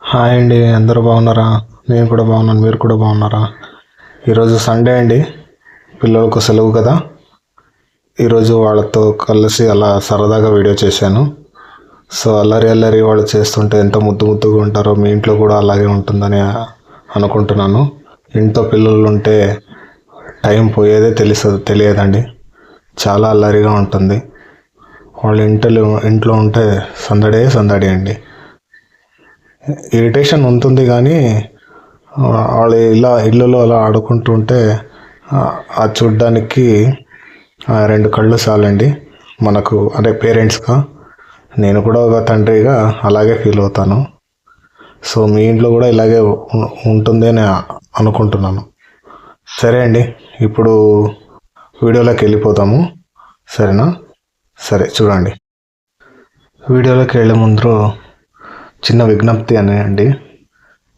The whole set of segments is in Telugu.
హాయ్ అండి, అందరూ బాగున్నారా? నేను కూడా బాగున్నాను. మీరు కూడా బాగున్నారా? ఈరోజు సండే అండి, పిల్లలకు సెలవు కదా. ఈరోజు వాళ్ళతో కలిసి అలా సరదాగా వీడియో చేశాను. సో అల్లరి అల్లరి వాళ్ళు చేస్తుంటే ఎంత ముద్దు ముద్దుగా ఉంటారో మీ ఇంట్లో కూడా అలాగే ఉంటుందని అనుకుంటున్నాను. ఇంట్లో పిల్లలు ఉంటే టైం పోయేదే తెలియదండి. చాలా అల్లరిగా ఉంటుంది. వాళ్ళు ఇంట్లో ఉంటే సందడి అండి. ఇరిటేషన్ ఉంటుంది కానీ వాళ్ళు ఇళ్ళలో అలా ఆడుకుంటుంటే చూడ్డానికి రెండు కళ్ళు చాలండి మనకు, అంటే పేరెంట్స్గా. నేను కూడా ఒక తండ్రిగా అలాగే ఫీల్ అవుతాను. సో మీ ఇంట్లో కూడా ఇలాగే ఉంటుంది అని అనుకుంటున్నాను. సరే అండి, ఇప్పుడు వీడియోలోకి వెళ్ళిపోతాము. సరేనా? సరే చూడండి. వీడియోలోకి వెళ్ళే ముందు చిన్న విజ్ఞప్తి అండి,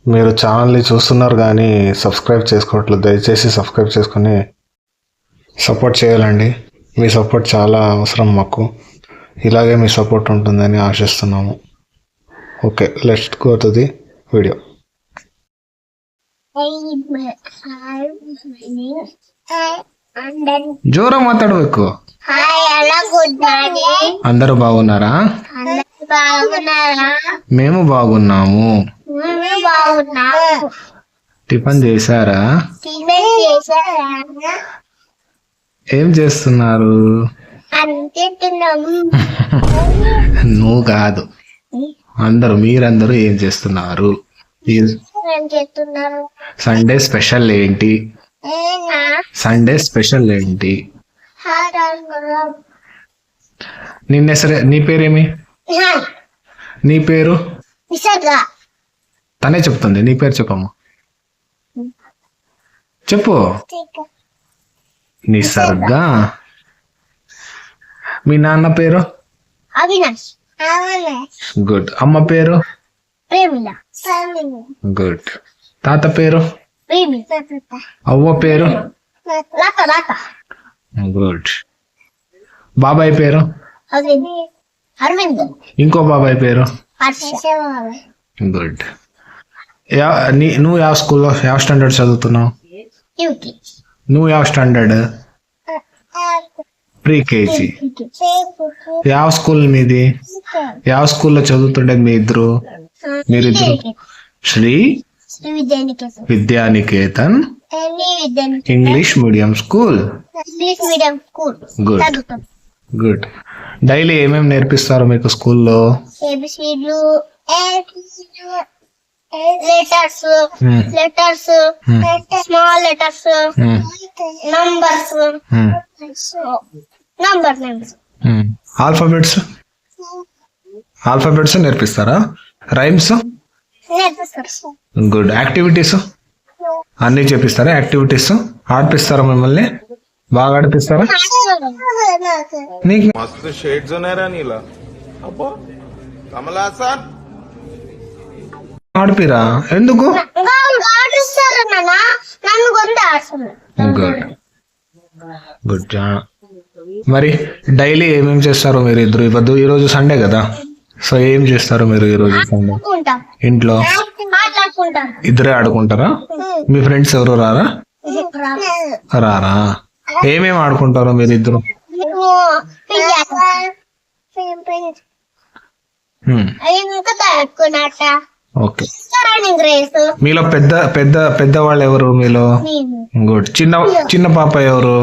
మీరు ఛానల్ని చూస్తున్నారు కానీ సబ్స్క్రైబ్ చేసుకోవట్లేదు. దయచేసి సబ్స్క్రైబ్ చేసుకొని సపోర్ట్ చేయాలండి. మీ సపోర్ట్ చాలా అవసరం మాకు. ఇలాగే మీ సపోర్ట్ ఉంటుందని ఆశిస్తున్నాము. Okay, let's go to the video. Zora మాట్లాడు ఎక్కువ. అందరూ బాగున్నారా? మేము బాగున్నాము. టిఫిన్ చేశారా? ఏం చేస్తున్నారు? నువ్వు కాదు, మీరందరూ ఏం చేస్తున్నారు? సండే స్పెషల్ ఏంటి? నీ పేరేమి? నీ పేరు? తనే చెప్తుంది. నీ పేరు చెప్పమ్మా. చెప్పు. నిసర్గ. మీ నాన్న పేరు? అవినాష్. గుడ్. అమ్మ పేరు? గుడ్. తాత పేరు? అవ్వ పేరు? గుడ్. బాబాయ్ పేరు? అరవింద్. ఇంకో బాబాయ్ పేరు? గుడ్. నువ్వు ಯಾವ స్టాండర్డ్ చదువుతున్నావు? నువ్వు ಯಾವ స్టాండర్డ్? ప్రీకేజీ. ಯಾವ స్కూల్ మీది? ಯಾವ స్కూల్లో చదువుతుండేది మీరిద్దరు? Shri Vidyaniketan English medium school. Good good. Daily ఏమేమి నేర్పిస్తారు మీకు స్కూల్లో? Letters, small letters, number names, alphabets నేర్పిస్తారా? రైమ్స్? గుడ్. యాక్టివిటీస్ అన్ని చేపిస్తారా? యాక్టివిటీస్ ఆడిపిస్తారా? మిమ్మల్ని బాగా ఆడిపిస్తారా? నీకు మస్తు షేడ్స్ ఉన్నాయరా నీలా. అబ్బో కమలాసన్ ఆడిపిరా? ఎందుకు? Good good. మరి డైలీ ఏమేమి చేస్తారు మీరు ఇద్దరు? ఈరోజు సండే కదా, సో ఏం చేస్తారు మీరు ఈరోజు సండే? ఇంట్లో ఇద్దరే ఆడుకుంటారా? మీ ఫ్రెండ్స్ ఎవరు రారా? ఏమేమి ఆడుకుంటారు మీరు ఇద్దరు? ఓకే. మీలో పెద్ద వాళ్ళు ఎవరు మీలో? గుడ్. చిన్న పాప ఎవరు?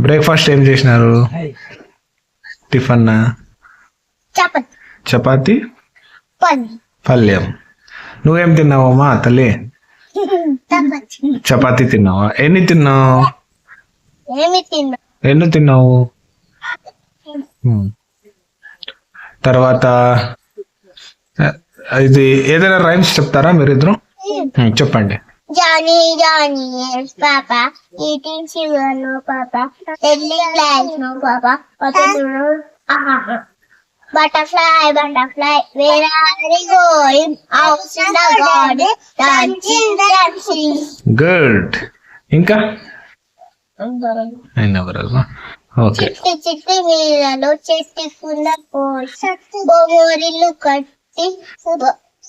బ్రేక్ఫాస్ట్ ఏం చేసినారు? టిఫన్? చపాతి పల్యం. నువ్వేం తిన్నావమ్మా తల్లి? చపాతి తిన్నావా? ఎన్ని తిన్నావు? తర్వాత ఇది ఏదైనా రైమ్స్ చెప్తారా మీరిద్దరు? చెప్పండి. Johnny, yes, Papa. Eating sugar, no, Papa. Telling lies, no, Papa. Butterfly, where are you going? Out in the garden, dancing. Good. ఇంకా అయినా ఓకే. చిట్టి చిట్టి నీళ్ళలో చెట్టు కింద పోసి బొమ్మరిల్లు కట్టి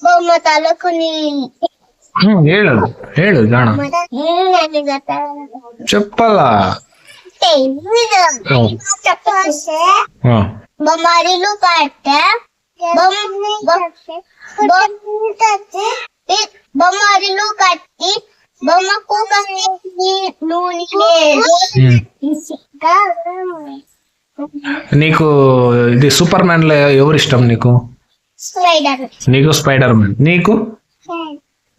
బొమ్మ తలకు నీళ్ళు ಹೇಳು ಹೇಳು ಜಾಣ చెప్పాలా బొమ్మరిల్లు కట్టే బొమ్మరిల్లు కట్టి బొమ్మకు నూనె నీకు ఇది సూపర్ మ్యాన్ లో ఎవరు ఇష్టం నీకు? స్పైడర్ నీకు స్పైడర్ మ్యాన్.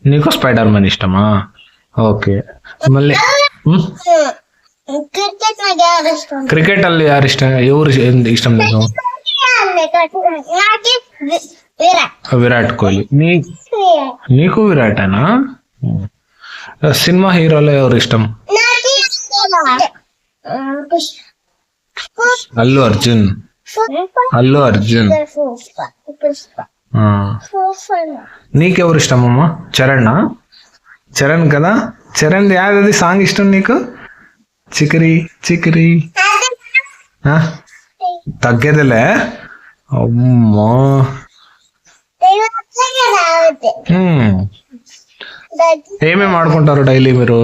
నీకు స్పైడర్ మ్యాన్ ఇష్టమా? ఓకే. మళ్ళీ క్రికెట్ నాకు ఎవరు ఇష్టం? క్రికెట్ ಅಲ್ಲಿ ಯಾರು ಇಷ್ಟ? ఎవరు ఇష్టం నీకు? నాకు విరాట్ కోహ్లీ. నీకు విరాటేనా? సినిమా హీరోలో ఎవరు ఇష్టం? అల్లు అర్జున్. ఆ. నీకెవరు ఇష్టం అమ్మా? చరణ్ కదా. చరణ్ యాదది సాంగ్ ఇష్టం నీకు? చికిరి చికిరి తగ్గేదిలే అమ్మా. ఏమేమి ఆడుకుంటారు డైలీ మీరు?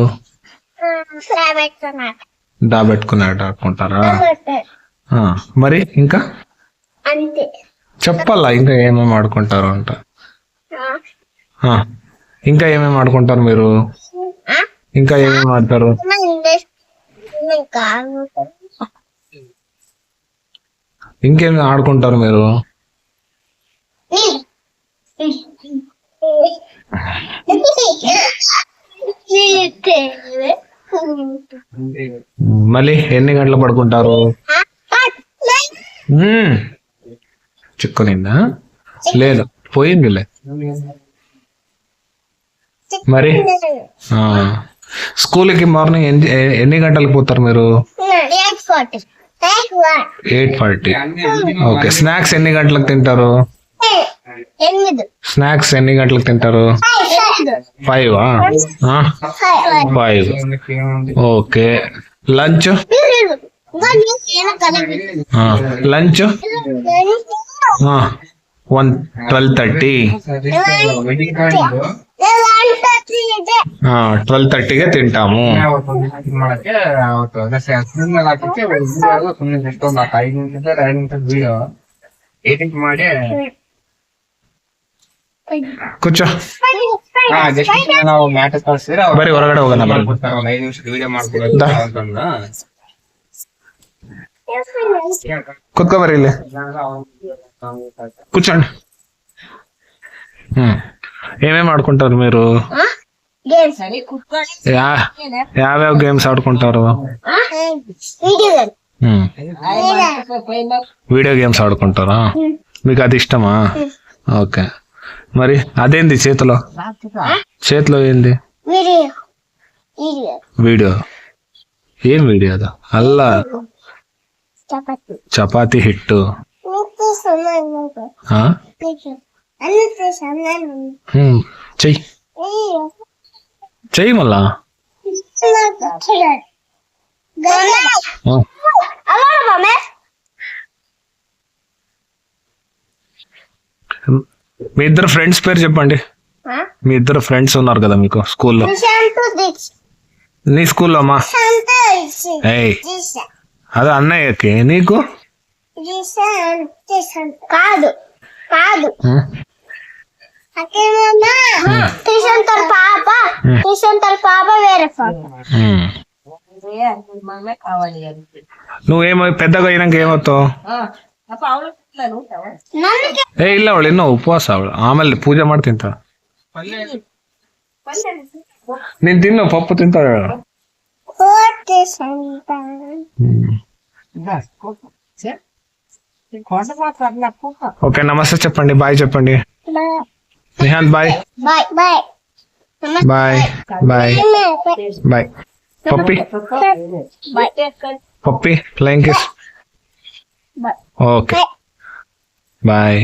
దాబెట్టుకుని ఆడుకుంటారా? మరి ఇంకా అంతే చెప్పాలా ఇంకా ఏమేమి ఆడుకుంటారు అంట? ఇంకా ఏమేమి ఆడుకుంటారు మీరు? ఇంకా ఏమేమి ఆడతారు? ఇంకేమి ఆడుకుంటారు మీరు? మళ్ళీ ఎన్ని గంటలు పడుకుంటారు? చిక్కునిందా? లేదు, పోయిందిలే. మరి స్కూల్కి మార్నింగ్ ఎన్ని గంటలకు పోతారు మీరు? 8:40. ఓకే. స్నాక్స్ ఎన్ని గంటలకు తింటారు? స్నాక్స్ ఎన్ని గంటలకు తింటారు? 5. 5. ఓకే. లంచ్? లంచ్ 12:30. 12:30ಗೆ తింటాము. ಕೂಚೋ ಬರೀ ಹೊರಗಡೆ ಹೋಗೋಣ. ಕುತ್ಕೋ ಬರೀ ಇಲ್ಲಿ కూర్చోండి. ఏమేమి ఆడుకుంటారు మీరు? యావ్యావ గేమ్స్ ఆడుకుంటారు? వీడియో గేమ్స్ ఆడుకుంటారా? మీకు అది ఇష్టమా? ఓకే. మరి అదేంది చేతిలో ఏంది? వీడియో. ఏం వీడియో అది? అల్లా చపాతి హిట్టు. చెయ్యి మళ్ళా. మీ ఇద్దరు ఫ్రెండ్స్ పేరు చెప్పండి. మీ ఇద్దరు ఫ్రెండ్స్ ఉన్నారు కదా మీకు స్కూల్లో. నీ స్కూల్లో అమ్మా? అదే అన్నయ్యకి. నీకు? కాదు పాప వేరే నువ్వేమో పెద్దగా అయినాక ఏమవుతావు? ಇಲ್ಲ ಅವಳು ಇನ್ನೂ ಉಪವಾಸ. ಅವಳು ಆಮೇಲೆ ಪೂಜೆ ಮಾಡಿ ತಿಂತಾಳ. ನೀನ್ ತಿನ್ನು, ಪಪ್ಪು ತಿಂತಾಳ. ఓకే. నమస్తే చెప్పండి. బాయ్ చెప్పండి. Nihan bye. Bye bye bye. పప్పి ఫ్లయింగ్ కిస్. ఓకే. బాయ్.